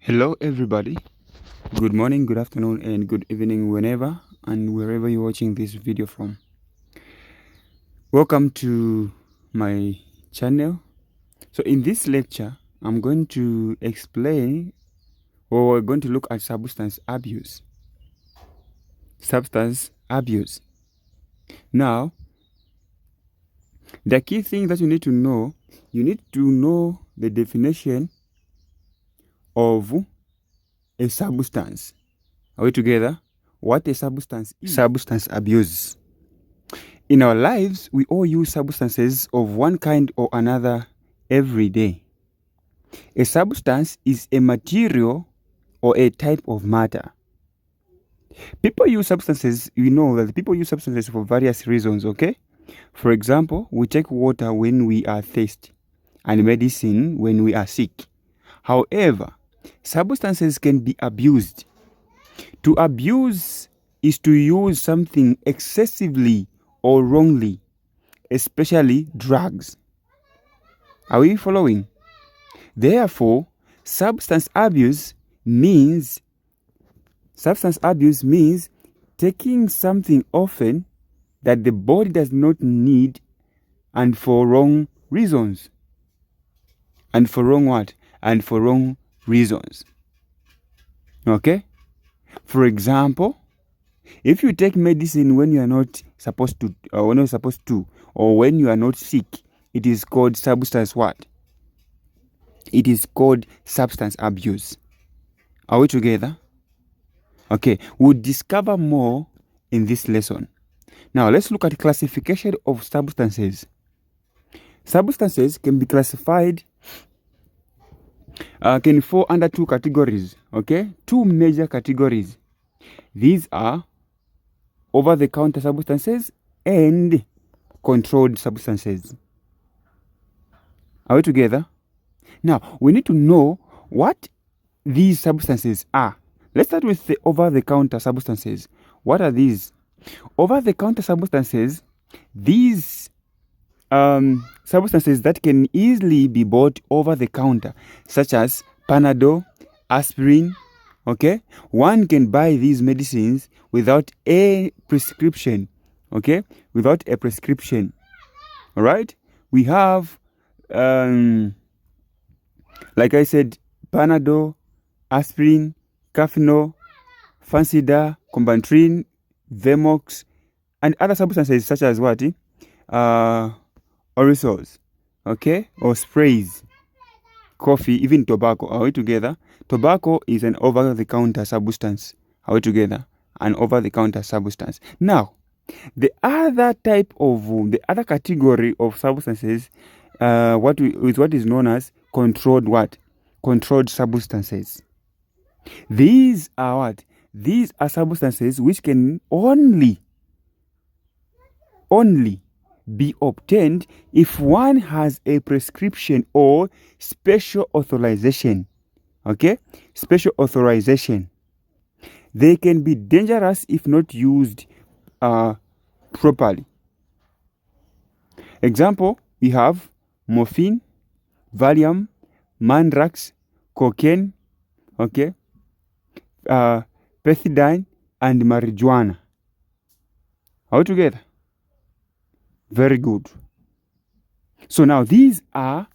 Hello, everybody. Good morning, good afternoon, and good evening, whenever and wherever you're watching this video from. Welcome to my channel. So, in this lecture, I'm going to explain, or we're going to look at substance abuse. Substance abuse. Now, the key thing that you need to know the definition of a substance. Are we together? What a substance is. Substance abuse. In our lives, we all use substances of one kind or another every day. A substance is a material or a type of matter. People use substances, you know that people use substances for various reasons, okay? For example, we take water when we are thirsty and medicine when we are sick. However, substances can be abused. To abuse is to use something excessively or wrongly, especially drugs. Are we following? Therefore, substance abuse means taking something often that the body does not need and for wrong reasons. And for wrong what? And for wrong reasons. Okay? For example, if you take medicine when you are not supposed to, or when you are not sick, it is called substance what? It is called substance abuse. Are we together? Okay, we'll discover more in this lesson. Now, let's look at classification of substances. Substances can be classified, can fall under two categories, okay? Two major categories. These are over-the-counter substances and controlled substances. Are we together? Now, we need to know what these substances are. Let's start with the over-the-counter substances. What are these? Over-the-counter substances, these substances that can easily be bought over the counter, such as Panadol, aspirin, okay? One can buy these medicines without a prescription, okay? Without a prescription, all right? We have, like I said, Panadol, aspirin, Cafenol, Fancida, Combantrin, Vemox, and other substances such as what? Aerosols, okay? Or sprays, coffee, even tobacco. Are we together? Tobacco is an over-the-counter substance. Are we together? An over-the-counter substance. Now, the other category of substances, what is known as controlled what? Controlled substances. These are what? These are substances which can only be obtained if one has a prescription or special authorization. Okay? Special authorization. They can be dangerous if not used properly. Example, we have morphine, Valium, Mandrax, cocaine, okay, pethidine, and marijuana. Are we together? Very good. So now these are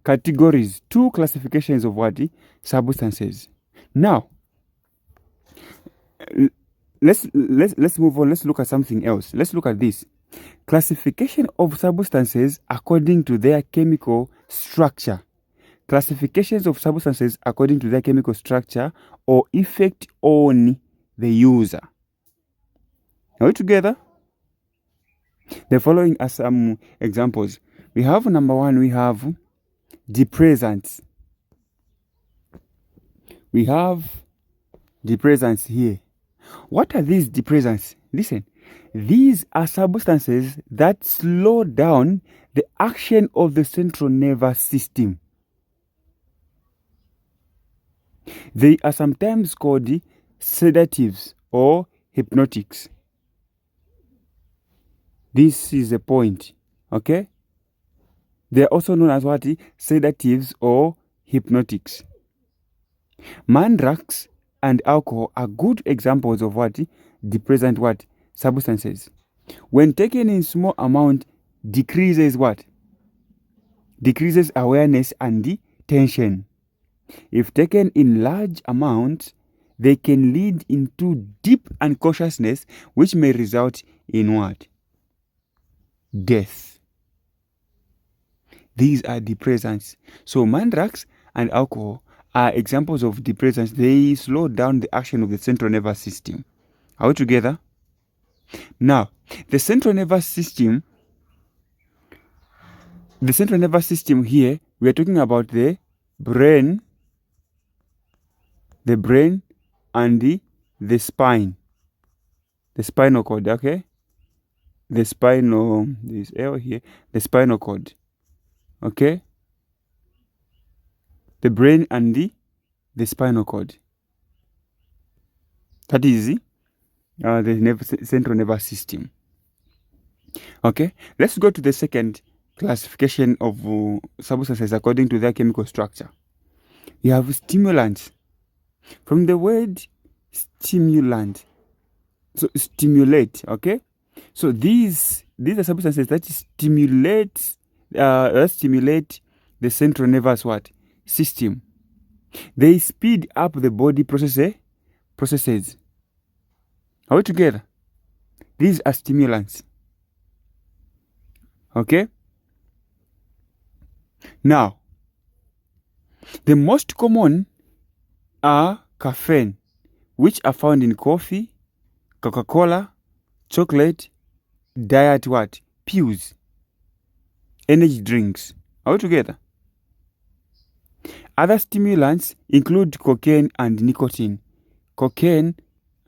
categories, two classifications of what? Substances. Now, let's move on. Let's look at something else. Let's look at this. Classification of substances according to their chemical structure. Classifications of substances according to their chemical structure or effect on the user. Are we together? The following are some examples. We have number one, we have depressants. We have depressants here. What are these depressants? Listen, these are substances that slow down the action of the central nervous system. They are sometimes called sedatives or hypnotics. This is the point, okay? They are also known as what? Sedatives or hypnotics. Mandrax and alcohol are good examples of what? Depressant what? Substances. When taken in small amount, decreases what? Decreases awareness and the tension. If taken in large amounts, they can lead into deep unconsciousness, which may result in what? Death. These are depressants. So mandrax and alcohol are examples of depressants. They slow down the action of the central nervous system. Are we together? Now, the central nervous system here, we are talking about the brain and the spine. The spinal cord, okay? This L here, the spinal cord. Okay? The brain and the spinal cord. That is the central nervous system. Okay? Let's go to the second classification of substances according to their chemical structure. You have stimulants. From the word stimulant, so stimulate, okay? So these are substances that stimulate the central nervous what? System. They speed up the body processes. Are we together? These are stimulants. Okay? Now, the most common are caffeine, which are found in coffee, Coca-Cola, chocolate, diet what? Pills, energy drinks. Are we together? Other stimulants include cocaine and nicotine. Cocaine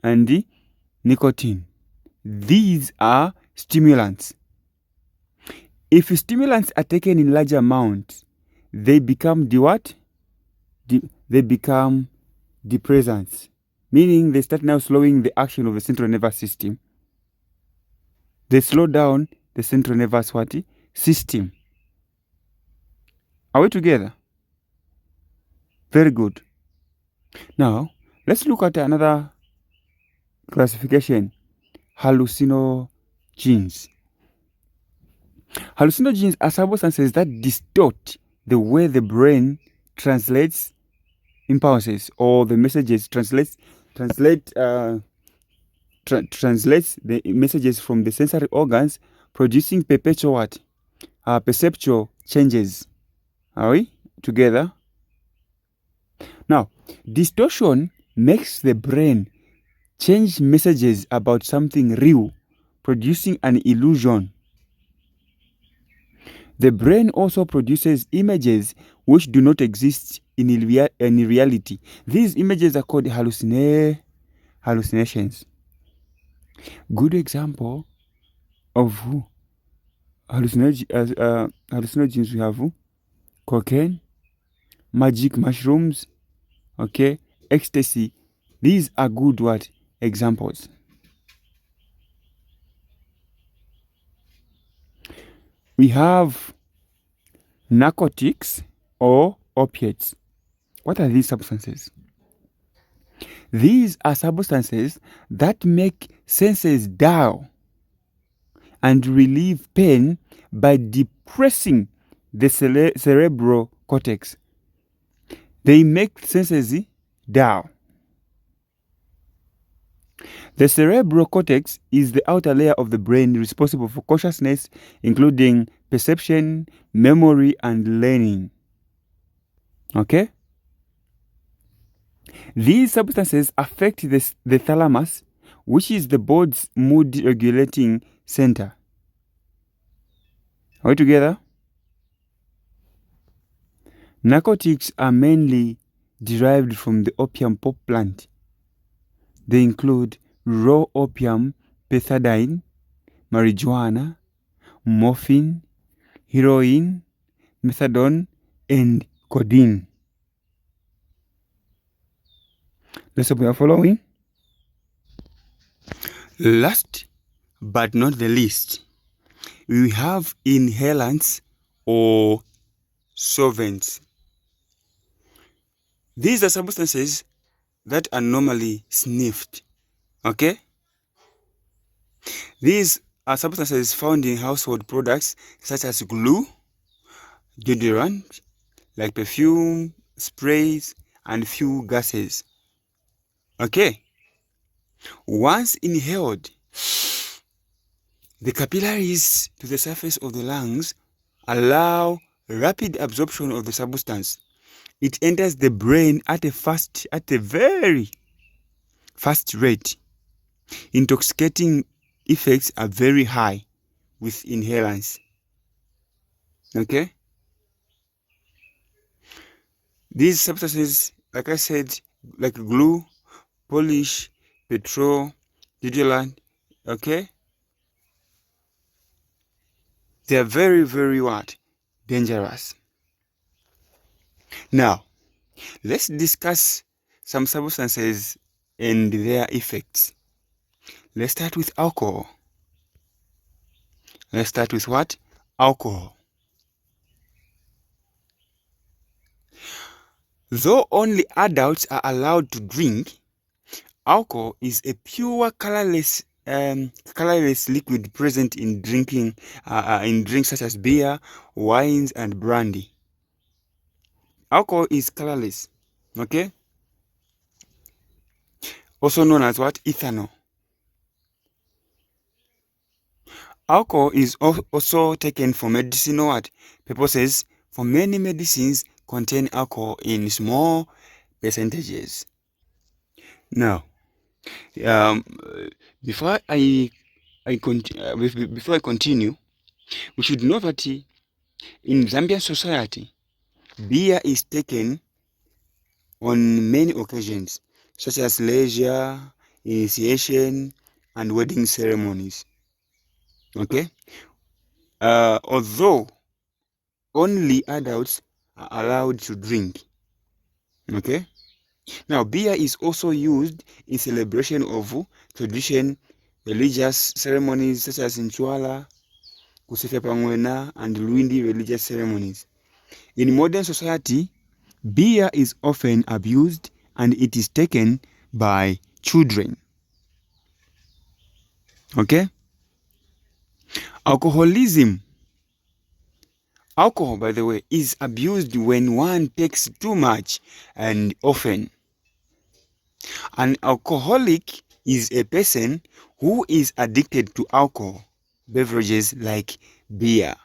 and nicotine. These are stimulants. If stimulants are taken in large amounts, they become they become depressants, meaning they start now slowing the action of the central nervous system. They slow down the central nervous system. Are we together? Very good. Now, let's look at another classification, hallucinogens. Hallucinogens are substances that distort the way the brain translates impulses or the messages, translates the messages from the sensory organs, producing perpetual perceptual changes. Are we together? Now, distortion makes the brain change messages about something real, producing an illusion. The brain also produces images which do not exist in reality. These images are called hallucinations. Good example of hallucinogens we have cocaine, magic mushrooms, okay, ecstasy. These are good examples. We have narcotics or opiates. What are these substances? These are substances that make senses dull and relieve pain by depressing the cerebral cortex. They make senses dull. The cerebral cortex is the outer layer of the brain responsible for consciousness, including perception, memory, and learning. Okay? These substances affect the thalamus, which is the body's mood regulating center. Are we together? Narcotics are mainly derived from the opium plant. They include raw opium, pethidine, marijuana, morphine, heroin, methadone, and codeine. Let's hope you are following. Last but not the least, we have inhalants or solvents. These are substances that are normally sniffed. Okay? These are substances found in household products such as glue, deodorant, like perfume, sprays, and fuel gases. Okay? Once inhaled, the capillaries to the surface of the lungs allow rapid absorption of the substance. It enters the brain at a very fast rate. Intoxicating effects are very high with inhalants. Okay? These substances, like I said, like glue, polish, petrol, deodorant, okay? They are very, very what? Dangerous. Now, let's discuss some substances and their effects. Let's start with alcohol. Let's start with what? Alcohol. Though only adults are allowed to drink, alcohol is a pure colorless liquid present in drinks such as beer, wines, and brandy. Alcohol is colorless, okay? Also known as what? Ethanol. Alcohol is also taken for medicinal what? Purposes. For many medicines contain alcohol in small percentages. Now, before I continue, we should know that in Zambian society, beer is taken on many occasions, such as leisure, initiation, and wedding ceremonies. Okay? Although only adults are allowed to drink. Okay? Now, beer is also used in celebration of tradition, religious ceremonies such as Nchwala, Kusefe Pangwena, and Luindi religious ceremonies. In modern society, beer is often abused and it is taken by children. Okay? Alcoholism. Alcohol, by the way, is abused when one takes too much and often. An alcoholic is a person who is addicted to alcohol beverages like beer.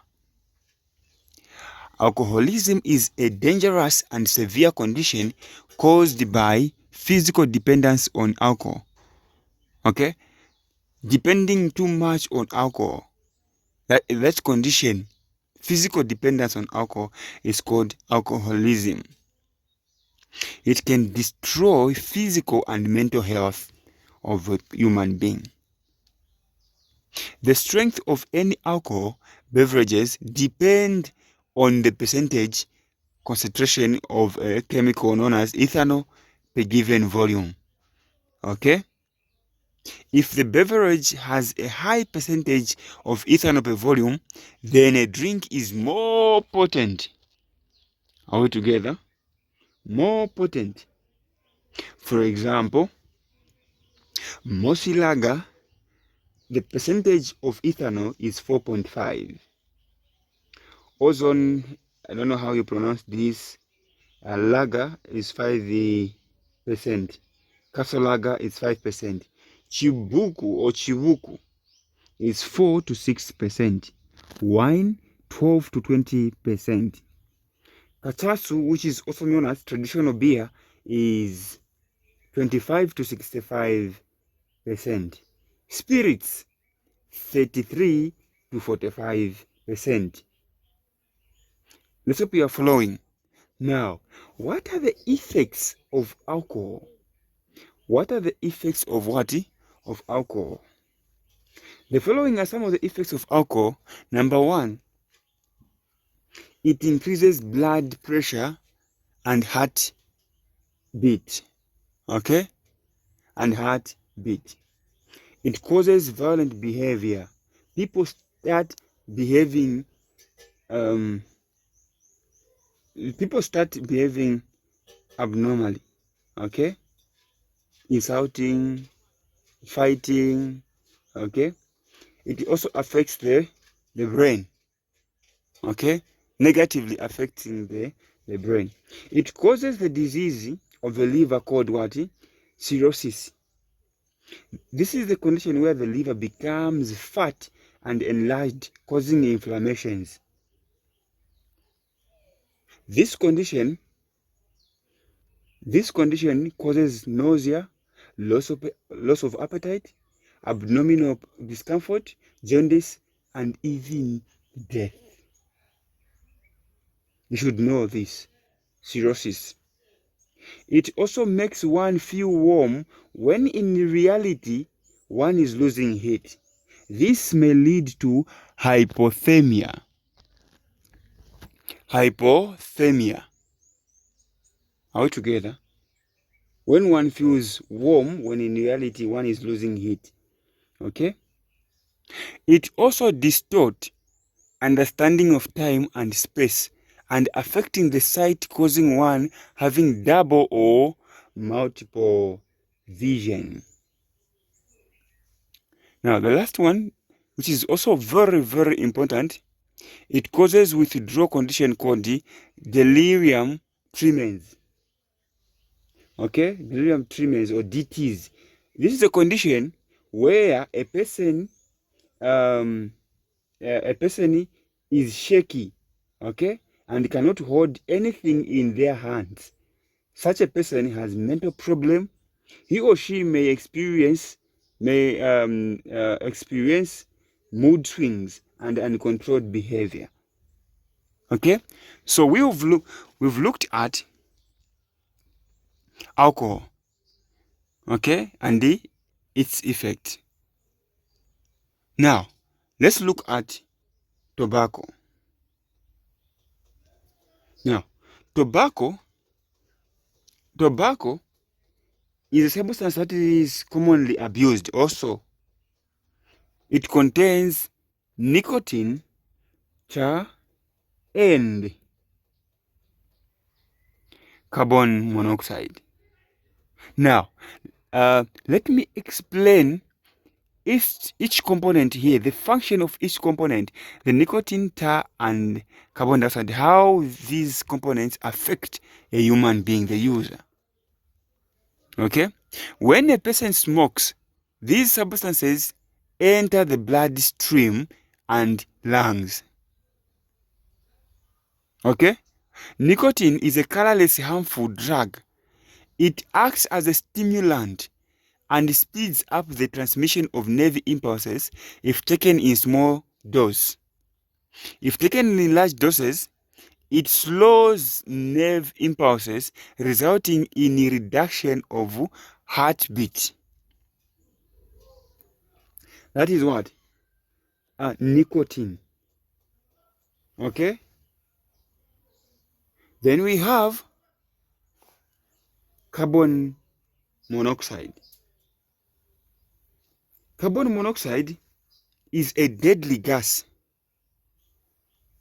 Alcoholism is a dangerous and severe condition caused by physical dependence on alcohol. Okay? Depending too much on alcohol, that condition, physical dependence on alcohol, is called alcoholism. It can destroy physical and mental health of a human being. The strength of any alcohol beverages depend on the percentage concentration of a chemical known as ethanol per given volume. Okay? If the beverage has a high percentage of ethanol per volume, then a drink is more potent. Are we together? More potent. For example, Mossy Lager, the percentage of ethanol is 4.5. Ozone, I don't know how you pronounce this. Lager is 5%. Castle Lager is 5%. Chibuku is 4 to 6%. Wine, 12 to 20%. Kachasu, which is also known as traditional beer, is 25 to 65%. Spirits, 33 to 45%. Let's hope you are following. Now, what are the effects of alcohol? What are the effects of what? Of alcohol. The following are some of the effects of alcohol. Number one, it increases blood pressure and heart beat. Okay? And heart beat. It causes violent behavior. People start behaving abnormally, okay? Insulting, fighting, okay? It also affects the brain, okay? Negatively affecting the brain. It causes the disease of the liver called what? Cirrhosis. This is the condition where the liver becomes fat and enlarged, causing inflammations. This condition causes nausea, loss of appetite, abdominal discomfort, jaundice, and even death. You should know this. Cirrhosis. It also makes one feel warm when in reality one is losing heat. This may lead to hypothermia. Hypothermia. Are we together? When one feels warm when in reality one is losing heat. Okay? It also distorts understanding of time and space and affecting the sight, causing one having double or multiple vision. Now, the last one, which is also very, very important, it causes withdrawal condition called the delirium tremens. Okay, delirium tremens or DTs. This is a condition where a person is shaky, okay, and cannot hold anything in their hands. Such a person has mental problem. He or she may experience mood swings and uncontrolled behavior. Okay, so we've looked at alcohol, okay, and its effect. Now, let's look at tobacco. Now, tobacco is a substance that is commonly abused also. It contains nicotine, tar, and carbon monoxide. Now, let me explain each component here, the function of each component, the nicotine, tar, and carbon dioxide, how these components affect a human being, the user. Okay? When a person smokes, these substances enter the bloodstream and lungs. Okay? Nicotine is a colorless, harmful drug. It acts as a stimulant and speeds up the transmission of nerve impulses if taken in small doses. If taken in large doses, it slows nerve impulses, resulting in a reduction of heartbeat. That is what? Nicotine. Okay? Then we have carbon monoxide. Carbon monoxide is a deadly gas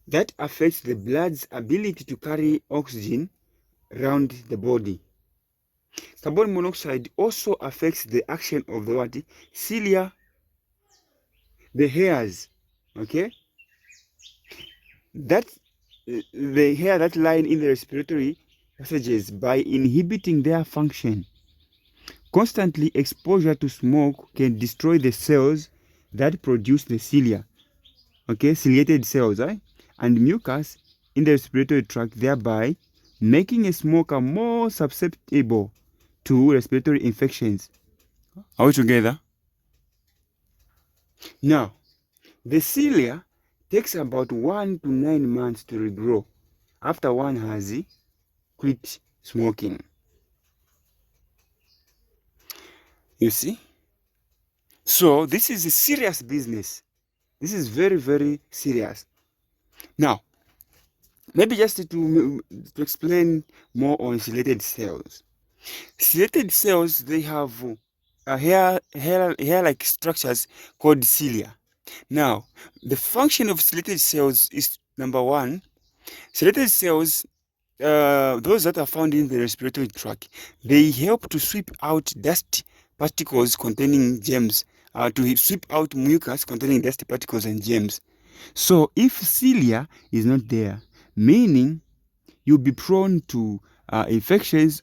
that affects the blood's ability to carry oxygen around the body. Carbon monoxide also affects the action of the what? Cilia, the hairs, okay? That the hair that line in the respiratory passages by inhibiting their function. Constantly exposure to smoke can destroy the cells that produce the cilia, okay, ciliated cells, right? And mucus in the respiratory tract, thereby making a smoker more susceptible to respiratory infections. Are we together? Now, the cilia takes about 1 to 9 months to regrow after one has quit smoking. You see? So this is a serious business. This is very, very serious. Now, maybe just to explain more on ciliated cells. Ciliated cells, they have hair-like structures called cilia. Now, the function of ciliated cells is number one. Ciliated cells those that are found in the respiratory tract, they help to sweep out dust particles containing germs, to sweep out mucus containing dust particles and germs. So if cilia is not there, meaning you'll be prone to infections,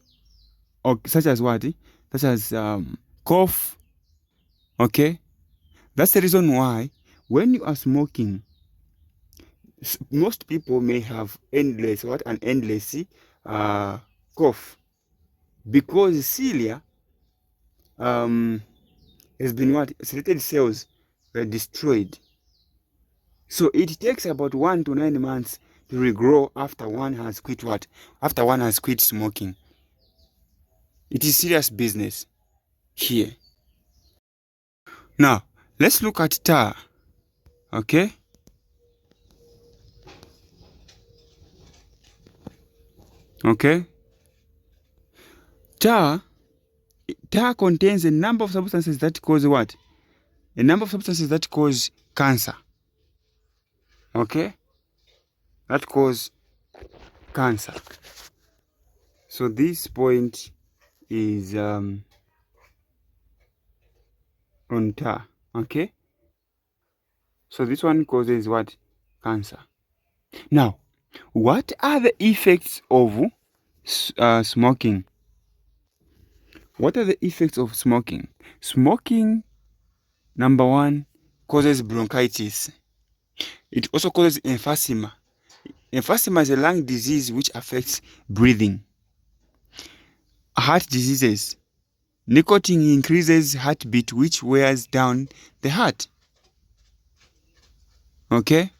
or such as what? Such as cough. Okay, that's the reason why when you are smoking, most people may have an endless cough, because cilia has been selected cells were destroyed. So it takes about 1 to 9 months to regrow after one has quit After one has quit smoking. It is serious business here. Now, let's look at tar. Okay? Okay? Tar contains a number of substances that cause what? A number of substances that cause cancer. Okay? That cause cancer. So this point is on tar. Okay? So this one causes what? Cancer. Now, what are the effects of smoking? What are the effects of smoking? Smoking, number one, causes bronchitis. It also causes emphysema. Emphysema is a lung disease which affects breathing. Heart diseases. Nicotine increases heartbeat, which wears down the heart. Okay?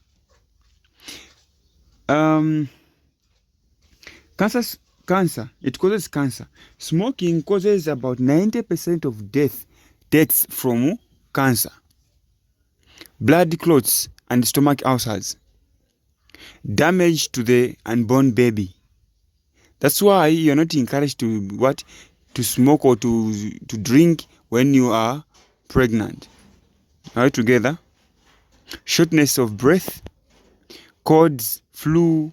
Cancer. It causes cancer. Smoking causes about 90% of deaths from cancer. Blood clots and stomach ulcers. Damage to the unborn baby. That's why you're not encouraged to smoke or to drink when you are pregnant. Are we together? Shortness of breath, colds, flu,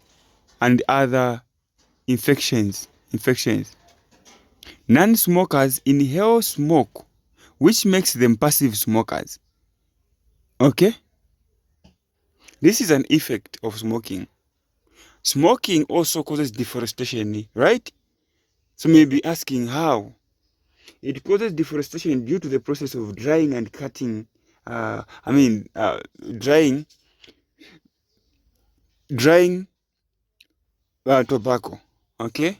and other infections. Non-smokers inhale smoke, which makes them passive smokers. Okay? This is an effect of smoking. Smoking also causes deforestation, right? So you may be asking how. It causes deforestation due to the process of drying and cutting. Drying tobacco. Okay?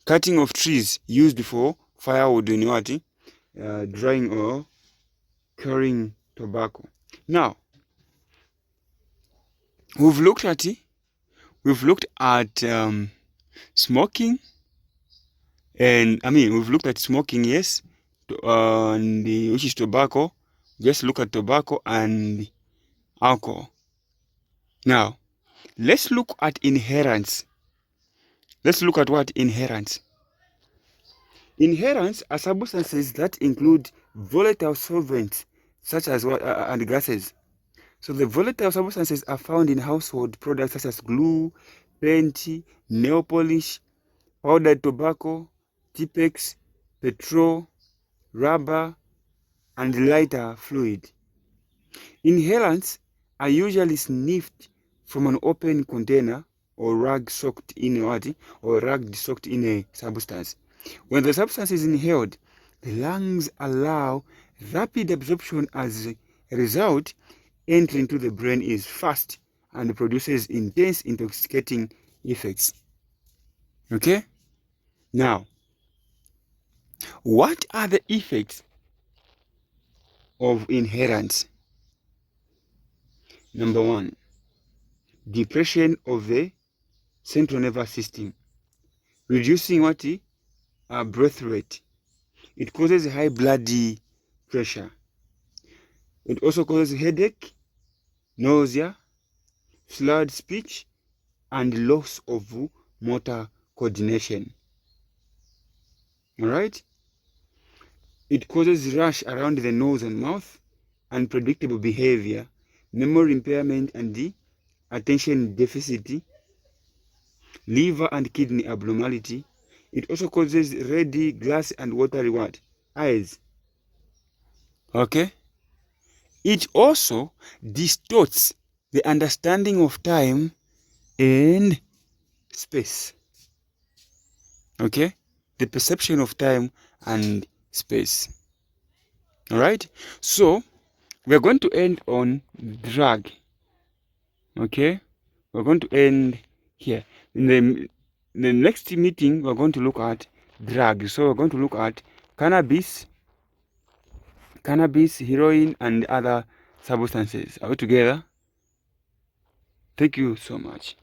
Cutting of trees used for firewood in what? Drying or curing tobacco. Now, we've looked at smoking, and we've looked at smoking, yes, which is tobacco. Just look at tobacco and alcohol. Now, let's look at inhalants. Let's look at what inhalants. Inhalants are substances that include volatile solvents such as and gases. So the volatile substances are found in household products such as glue, paint, nail polish, powdered tobacco, Tipex, petrol, rubber, and lighter fluid. Inhalants are usually sniffed from an open container or rag soaked in a substance. When the substance is inhaled, the lungs allow rapid absorption. As a result, entry into the brain is fast and produces intense intoxicating effects. Okay? Now, what are the effects of inhalants? Number one, depression of the central nervous system, reducing breath rate. It causes high blood pressure. It also causes headache, nausea, slurred speech, and loss of motor coordination. Alright? It causes rash around the nose and mouth, unpredictable behavior, memory impairment, and the attention deficit liver and kidney abnormality. It also causes red, glass, and watery what? Eyes. Okay? It also distorts the understanding of time and space. Okay? The perception of time and space. Alright? So, we're going to end on drug. Okay? We're going to end here. In the next meeting, we're going to look at drugs. So, we're going to look at cannabis, heroin, and other substances. Are we together? Thank you so much.